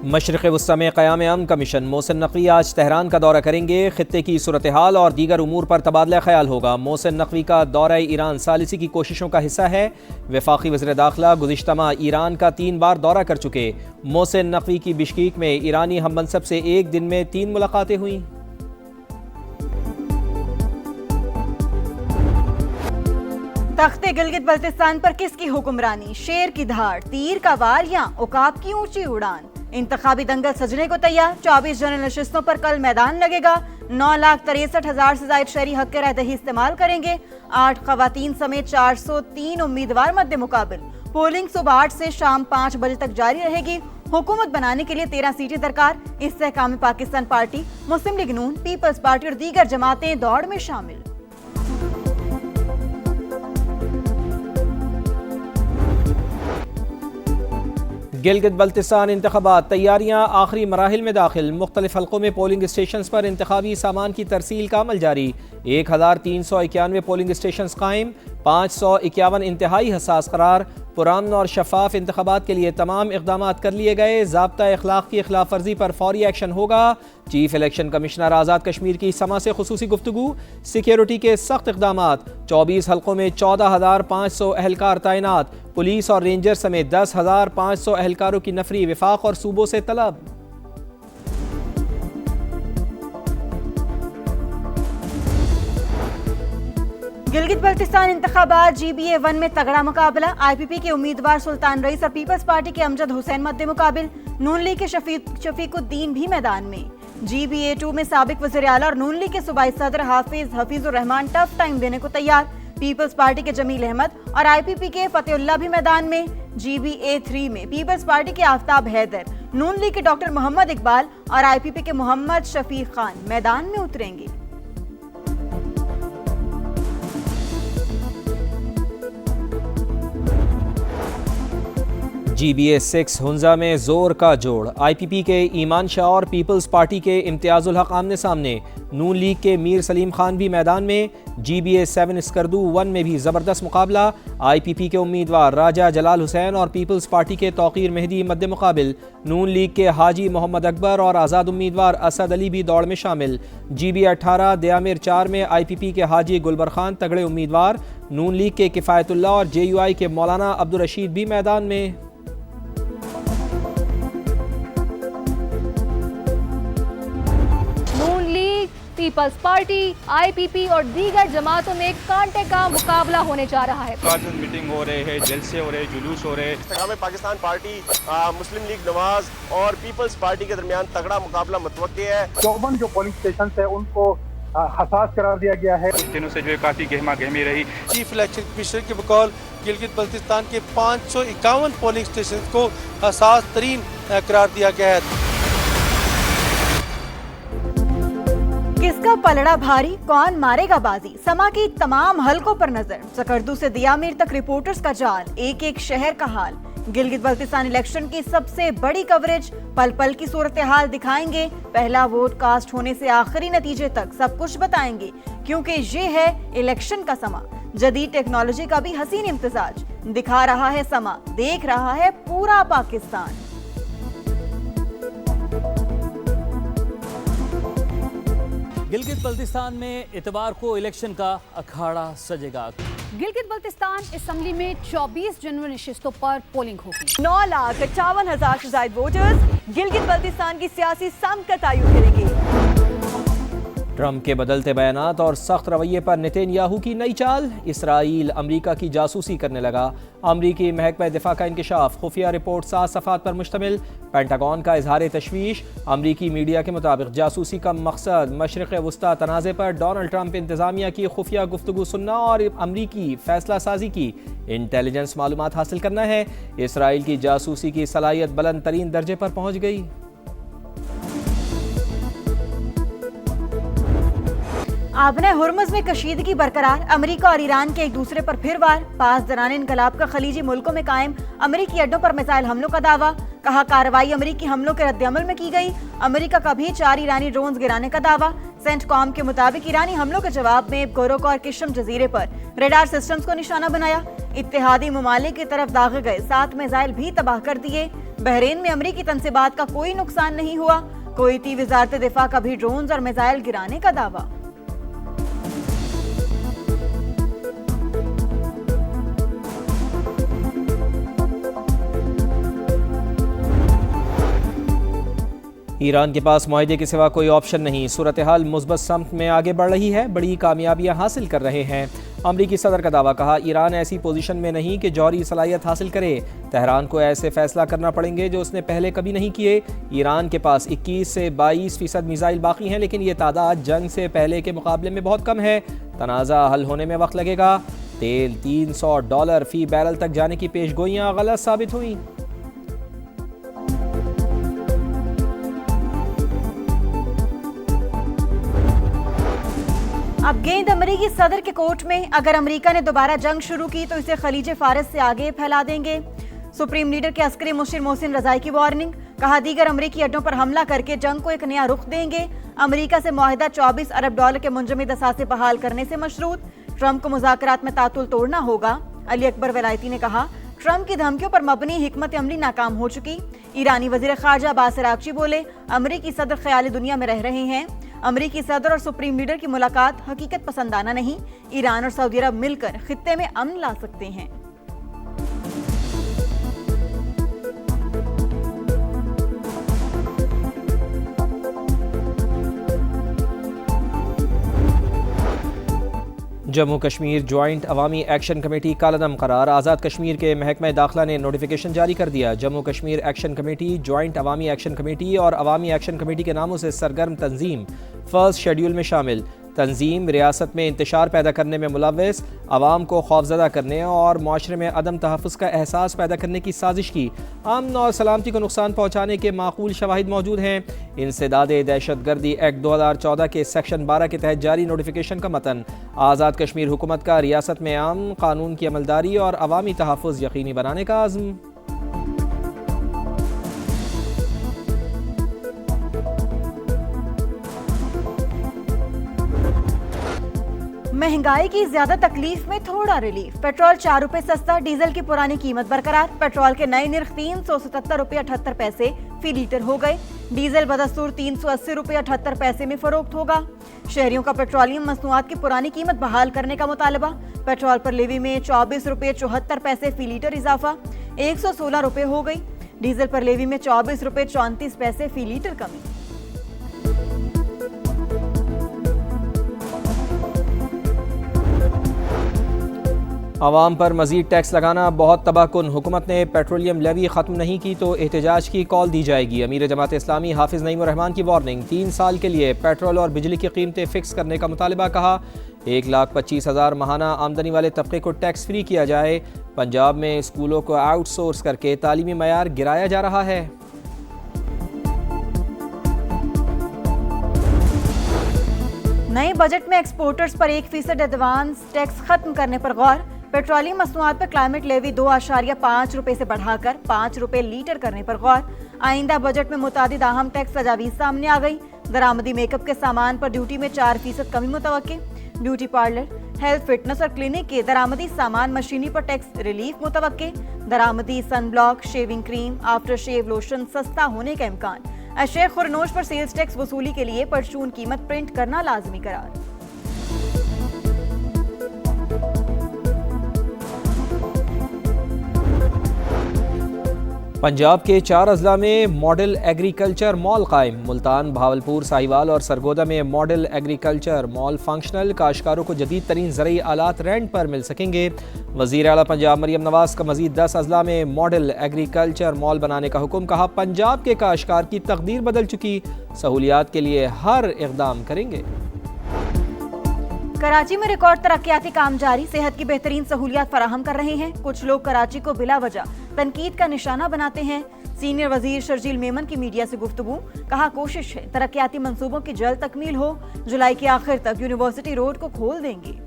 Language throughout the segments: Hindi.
मशरिक़ वस्ता में क़याम अमन कमीशन मोहसिन नकवी आज तेहरान का दौरा करेंगे। खित्ते की सूरत हाल और दीगर उमूर पर तबादला ख्याल होगा। मोहसिन नकवी का दौरा ईरान सालिसी की कोशिशों का हिस्सा है। वफाकी वज़ीर दाखिला गुज़िश्ता माह ईरान का 3 बार दौरा कर चुके मोहसिन नकवी की बिश्केक में ईरानी हम मनसब से एक दिन में 3 मुलाकातें हुई। तख्ते गिलगित बल्तिस्तान पर किसकी हुक्मरानी? शेर की धाड़, तीर का वार या उकाब की ऊंची उड़ान? इंतखाबी दंगल सजने को तैयार। 24 जनरल नशिस्तों पर कल मैदान लगेगा। 9,63,000 से ज्यादा शहरी हक रह-दही इस्तेमाल करेंगे। 8 खवातीन समेत 403 उम्मीदवार मद्दे मुकाबिल। पोलिंग सुबह 8 से शाम 5 बजे तक जारी रहेगी। हुकूमत बनाने के लिए 13 सीटें दरकार। इस्तेहकाम पाकिस्तान पार्टी, मुस्लिम लीग नून, पीपल्स पार्टी और दीगर जमातें दौड़ में शामिल। गिलगित बल्तिस्तान इंतखाबात तैयारियां आखिरी मराहिल में दाखिल। मुख्तलिफ हल्कों में पोलिंग स्टेशन पर इंतखाबी सामान की तरसील का अमल जारी। 1391 पोलिंग स्टेशन कायम, 551 इंतहाई हसास करार। पुरान और शफाफ इंतखाबात के लिए तमाम इकदाम कर लिए गए। ज़ाब्ता अखलाक की खिलाफ वर्जी पर फौरी एक्शन होगा। Chief election commissioner Azad Kashmir की समा से खुसूसी गुफ्तगू। सिक्योरिटी के सख्त इकदाम। 24 हल्कों में 14,500 एहलकार तैनात। पुलिस और रेंजर समेत 10,500 एहलकारों की नफरी विफाक और सूबों से तलब। गिलगित बल्तिस्तान इंतखाबात GBA 1 में तगड़ा मुकाबला। IPP के उम्मीदवार सुल्तान रईस और पीपल्स पार्टी के अमजद हुसैन मद्दे मुकाबिल। नून लीग के शफीकुद्दीन भी मैदान में। GBA 2 में साबिक वज़ीर आला और नून लीग के सूबाई सदर हफीजुर रहमान टफ टाइम देने को तैयार। पीपल्स पार्टी के जमील अहमद और IPP के फतेहुल्लाह भी मैदान में। GBA 3 में पीपल्स पार्टी के आफ्ताब हैदर, नून लीग के डॉक्टर मोहम्मद इकबाल और IPP के मोहम्मद शफीक खान मैदान में उतरेंगे। GBA 6 हुंजा में जोर का जोड़। IPP के ईमान शाह और पीपल्स पार्टी के इम्तियाजुल हक आमने सामने। नून लीग के मीर सलीम खान भी मैदान में। GBA 7 स्कर्दू 1 में भी जबरदस्त मुकाबला। IPP के उम्मीदवार राजा जलाल हुसैन और पीपल्स पार्टी के तौकीर मेहदी मद्दे मुकाबिल। नून लीग के हाजी मोहम्मद अकबर और आज़ाद उम्मीदवार असद अली भी दौड़ में शामिल। GBA 18 दयामिर 4 में IPP के हाजी गुलबर खान तगड़े उम्मीदवार। नून लीग के किफ़ायतुल्लाह और JUI के मौलाना अब्दुल रशीद भी मैदान में। पीपल्स पार्टी, IPP और दीगर जमातों में कांटे का मुकाबला होने जा रहा है। मीटिंग हो रहे हैं, जलसे हो रहे हैं, जुलूस हो रहे हैं। इस्तेकाम पाकिस्तान पार्टी, मुस्लिम लीग नवाज और पीपल्स पार्टी के दरमियान तगड़ा मुकाबला मुतवक्के है। 54 जो पोलिंग स्टेशन है उनको हसास करार दिया गया है। कुछ दिनों से जो है काफी गहमा गहमी रही। चीफ इलेक्शन कमिश्नर के बकौल गिलगित बल्तिस्तान के 551 पोलिंग स्टेशन को हसास तरीन करार दिया गया है। किसका पलड़ा भारी, कौन मारेगा बाजी? समा की तमाम हलकों पर नजर। सकर्दू से दियामीर तक रिपोर्टर्स का जाल, एक एक शहर का हाल। गिलगित बल्तिस्तान इलेक्शन की सबसे बड़ी कवरेज, पल पल की सूरत हाल दिखाएंगे। पहला वोट कास्ट होने से आखिरी नतीजे तक सब कुछ बताएंगे, क्योंकि ये है इलेक्शन का समा। जदीद टेक्नोलॉजी का भी हसीन इम्तिजाज दिखा रहा है समा, देख रहा है पूरा पाकिस्तान। गिलगित बल्तिस्तान में इतवार को इलेक्शन का अखाड़ा सजेगा। गिलगित बल्तिस्तान असम्बली में 24 जनरल नशिस्तों पर पोलिंग होगी। 9,58,000 से ज्यादा वोटर्स गिलगित बल्तिस्तान की सियासी समत का तयन करेंगे। ट्रंप के बदलते बयानात और सख्त रवैये पर नेतन्याहू की नई चाल। इसराइल अमरीका की जासूसी करने लगा। अमरीकी महकमा दिफा का इंकशाफ। खुफिया रिपोर्ट 7 सफ़ात पर मुश्तमिल। पेंटागन का इजहार तशवीश। अमरीकी मीडिया के मुताबिक जासूसी का मकसद मशरिक़ वस्ता तनाज़े पर डोनाल्ड ट्रंप इंतज़ामिया की खुफिया गुफ्तगू सुनना और अमरीकी फैसला साजी की इंटेलिजेंस मालूमात हासिल करना है। इसराइल की जासूसी की सलाहियत बुलंद तरीन दर्जे पर पहुँच गई। आबने हुर्मुज़ में कशीदगी बरकरार, अमेरिका और ईरान के एक दूसरे पर फिर वार। पास दराने इनकलाब का खलीजी मुल्कों में कायम, अमेरिकी अड्डों पर मिसाइल हमलों का दावा। कहा कार्रवाई अमेरिकी हमलों के रद्दअमल में की गई। अमेरिका का भी 4 ईरानी ड्रोन्स गिराने का दावा। सेंटकॉम के मुताबिक ईरानी हमलों के जवाब में गोरोक और किशम जजीरे पर रेडार सिस्टम्स को निशाना बनाया। इत्तेहादी ममालिक की तरफ दागे गए 7 मिसाइल भी तबाह कर दिए। बहरीन में अमेरिकी तनसीबात का कोई नुकसान नहीं हुआ। कुवैती वजारत दिफा का भी ड्रोन्स और मिसाइल गिराने का दावा। ईरान के पास मुआहदे के सिवा कोई ऑप्शन नहीं। सूरत हाल मुस्बत समत में आगे बढ़ रही है, बड़ी कामयाबियां हासिल कर रहे हैं। अमरीकी सदर का दावा, कहा ईरान ऐसी पोजीशन में नहीं कि जौहरी सलाहियत हासिल करे। तेहरान को ऐसे फैसला करना पड़ेंगे जो उसने पहले कभी नहीं किए। ईरान के पास 21 से 22% मिसाइल बाकी हैं, लेकिन ये तादाद जंग से पहले के मुकाबले में बहुत कम है। तनाज़ा हल होने में वक्त लगेगा। तेल $300 फी बैरल तक जाने की पेशगोइयाँ गलत साबित हुई। अब गेंद अमेरिकी सदर के कोर्ट में। अगर अमेरिका ने दोबारा जंग शुरू की तो इसे खलीज फारस से आगे फैला देंगे। सुप्रीम लीडर के अस्करी मुशीर मोहसिन रजाई की वार्निंग। कहा दीगर अमेरिकी अड्डों पर हमला करके जंग को एक नया रुख देंगे। अमेरिका से मुआहिदा $24 अरब के मुंजमद असासे बहाल करने से मशरूत। ट्रंप को मुज़ाकरात में तातुल तोड़ना होगा। अली अकबर वलायती ने कहा ट्रंप की धमकियों पर मबनी हिकमत अमली नाकाम हो चुकी। ईरानी वजीर खारजा अब्बास अरागची बोले अमेरिकी सदर ख्याली दुनिया में रह रहे हैं। अमेरिकी सदर और सुप्रीम लीडर की मुलाकात हकीकत पसंदाना नहीं। ईरान और सऊदी अरब मिलकर खित्ते में अमन ला सकते हैं। Jammu Kashmir joint Awami action committee कालदम करार। आज़ाद कश्मीर के महकमा दाखिला ने नोटिफिकेशन जारी कर दिया। Jammu Kashmir action committee, joint Awami action committee और अवामी एक्शन कमेटी के नामों से सरगर्म तंजीम फर्स्ट शेड्यूल में शामिल। तंजीम रियासत में इंतशार पैदा करने में मुलव्वस, आवाम को खौफजदा करने और माशरे में अदम तहफ़्फ़ुज़ का एहसास पैदा करने की साजिश की। अमन और सलामती को नुकसान पहुँचाने के माकूल शवाहिद मौजूद हैं। इंसदाद दहशत गर्दी एक्ट 2014 के सेक्शन 12 के तहत जारी नोटिफिकेशन का मतन। आज़ाद कश्मीर हुकूमत का रियासत में अमन, कानून की अमलदारी और अवामी तहफ़्फ़ुज़ यकीनी बनाने का आज़म। महंगाई की ज्यादा तकलीफ में थोड़ा रिलीफ। पेट्रोल 4 रुपए सस्ता, डीजल की पुरानी कीमत बरकरार। पेट्रोल के नए निर्ख 377 रुपये 78 पैसे फी लीटर हो गए। डीजल बदस्तूर 380 रुपये 78 पैसे में फरोख्त होगा। शहरियों का पेट्रोलियम मसनूआत की पुरानी कीमत बहाल करने का मुतालबा। पेट्रोल पर लेवी में 24 रुपये 74 पैसे फी लीटर इजाफा, 116 रुपये हो गई। डीजल पर लेवी में 24 रुपये 34 पैसे फी लीटर कमी। आवाम पर मजीद टैक्स लगाना बहुत तबाहकुन। हुकूमत ने पेट्रोलियम लेवी ख़त्म नहीं की तो एहतजाज की कॉल दी जाएगी। अमीर जमात इस्लामी हाफिज़ नईमुर रहमान की वार्निंग। 3 साल के लिए पेट्रोल और बिजली की कीमतें फिक्स करने का मुतालबा। कहा 1,25,000 माहाना आमदनी वाले तबके को टैक्स फ्री किया जाए। पंजाब में स्कूलों को आउटसोर्स करके तालीमी मयार गिराया जा रहा है। नए बजट में एक्सपोर्टर्स पर 1% एडवांस टैक्स खत्म करने पर गौर। पेट्रोलियम मसनूआत पर क्लाइमेट लेवी 2.5 रुपये से बढ़ाकर 5 रुपये लीटर करने पर गौर। आइंदा बजट में मुतादिद अहम टैक्स तजावीज़ सामने आ गई। दरामदी मेकअप के सामान पर ड्यूटी में 4% कमी मुतवक्के। ब्यूटी पार्लर, हेल्थ, फिटनेस और क्लिनिक के दरामदी सामान मशीनी पर टैक्स रिलीफ मुतवक्के। दरामदी sunblock, shaving cream, after shave lotion सस्ता होने का इम्कान। अशे खुरनोश पर सेल्स टैक्स वसूली के लिए परचून कीमत प्रिंट करना लाजमी करार। पंजाब के 4 अजला में मॉडल एग्रीकल्चर मॉल कायम। मुल्तान, भावलपुर, साहिवाल और सरगोदा में मॉडल एग्रीकल्चर मॉल फंक्शनल। काश्तकारों को जदीद तरीन ज़रूरी आलात रेंट पर मिल सकेंगे। वज़ीर आला पंजाब मरियम नवाज का मजीद 10 अजला में मॉडल एग्रीकल्चर मॉल बनाने का हुक्म। कहा पंजाब के काश्तकार की तकदीर बदल चुकी, सहूलियात के लिए हर इक़दाम करेंगे। कराची में रिकॉर्ड तरक्याती काम जारी, सेहत की बेहतरीन सहूलियात फराहम कर रहे हैं। कुछ लोग कराची को बिला वजह तनकीद का निशाना बनाते हैं। सीनियर वजीर शर्जील मेमन की मीडिया से गुफ्तगू, कहा कोशिश है तरक्याती मंसूबों की जल्द तकमील हो, जुलाई के आखिर तक यूनिवर्सिटी रोड को खोल देंगे।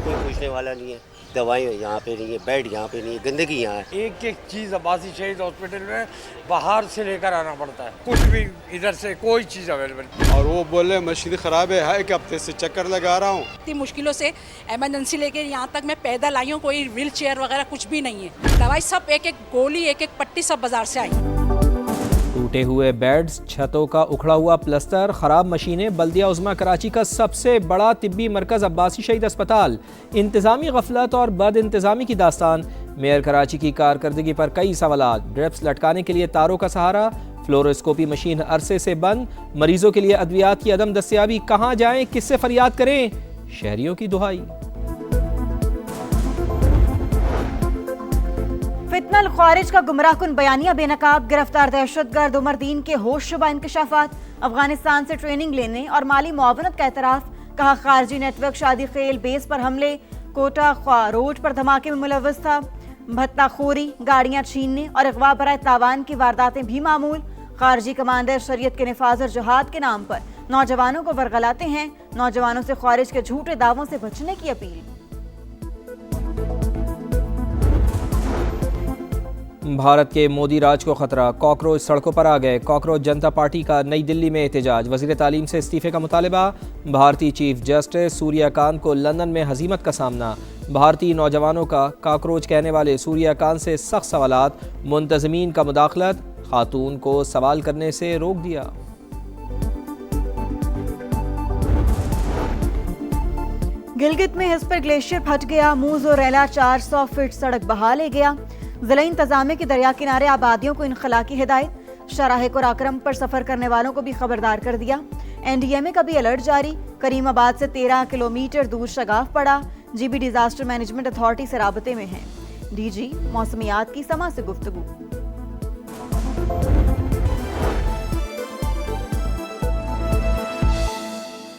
कोई पूछने वाला नहीं है, दवाएं यहाँ पे नहीं है, बेड यहाँ पे नहीं है, गंदगी यहाँ है। एक एक चीज़ अब्बासी शहीद हॉस्पिटल में बाहर से लेकर आना पड़ता है, कुछ भी इधर से कोई चीज़ अवेलेबल। और वो बोले मशीन ख़राब है, एक हफ्ते से चक्कर लगा रहा हूँ। इतनी मुश्किलों से इमरजेंसी लेके यहाँ तक मैं पैदल आई हूँ, कोई व्हील चेयर वगैरह कुछ भी नहीं है। दवाई सब एक एक गोली एक एक पट्टी सब बाजार से आई। टूटे हुए बेड्स, छतों का उखड़ा हुआ प्लस्तर, खराब मशीनें। बल्दिया उज़्मा कराची का सबसे बड़ा तिब्बी मरकज़ अब्बासी शहीद अस्पताल, इंतज़ामी गफलत और बद इंतज़ामी की दास्तान। मेयर कराची की कारकर्दगी पर कई सवालात। ड्रिप्स लटकाने के लिए तारों का सहारा, फ्लोरोस्कोपी मशीन अरसे से बंद। मरीजों के लिए अद्वियात की अदम दस्तियाबी, कहाँ जाएं, किससे फरियाद करें, शहरियों की दुहाई। फितनल ख्वारिज का गुमराहकुन बयानिया बेनकाब, गिरफ्तार दहशतगर्द उमर दीन के होशशुबा इंकशाफात। अफगानिस्तान से ट्रेनिंग लेने और माली मुआवनत का एतराफ़, कहा खारजी नेटवर्क शादी खेल बेस पर हमले, कोटा ख्वा रोड पर धमाके में मुलव्वस था। भत्ताखोरी, गाड़ियां छीनने और अगवा बराए तावान की वारदातें भी मामूल। खारजी कमांडर शरीयत के निफाज और जहाद के नाम पर नौजवानों को वर्गलाते हैं। नौजवानों से ख्वारिज के झूठे दावों से बचने की अपील। भारत के मोदी राज को खतरा, कॉकरोच सड़कों पर आ गए। कॉकरोच जनता पार्टी का नई दिल्ली में एहतजाज, वजीर तालीम से इस्तीफे का मुतालबा। भारतीय चीफ जस्टिस सूर्यकांत को लंदन में हजीमत का सामना। भारतीय नौजवानों का कॉकरोच कहने वाले सूर्यकांत से सख्त सवालात। मुंतजमीन का मुदाखलत, खातून को सवाल करने से रोक दिया। गिलगित में हिस्पर ग्लेशियर फट गया, मूजो रेला 400 फीट सड़क बहा ले गया। जिला इंतजामिया की दरिया किनारे आबादियों को इनखला की हिदायत। शाहराह कुराक्रम पर सफर करने वालों को भी खबरदार कर दिया। NDMA का भी अलर्ट जारी। करीमाबाद से 13 किलोमीटर दूर शगाफ पड़ा। GB डिजास्टर मैनेजमेंट अथॉरिटी से राबते में है। DG मौसमियात की समा से गुफ्तगू।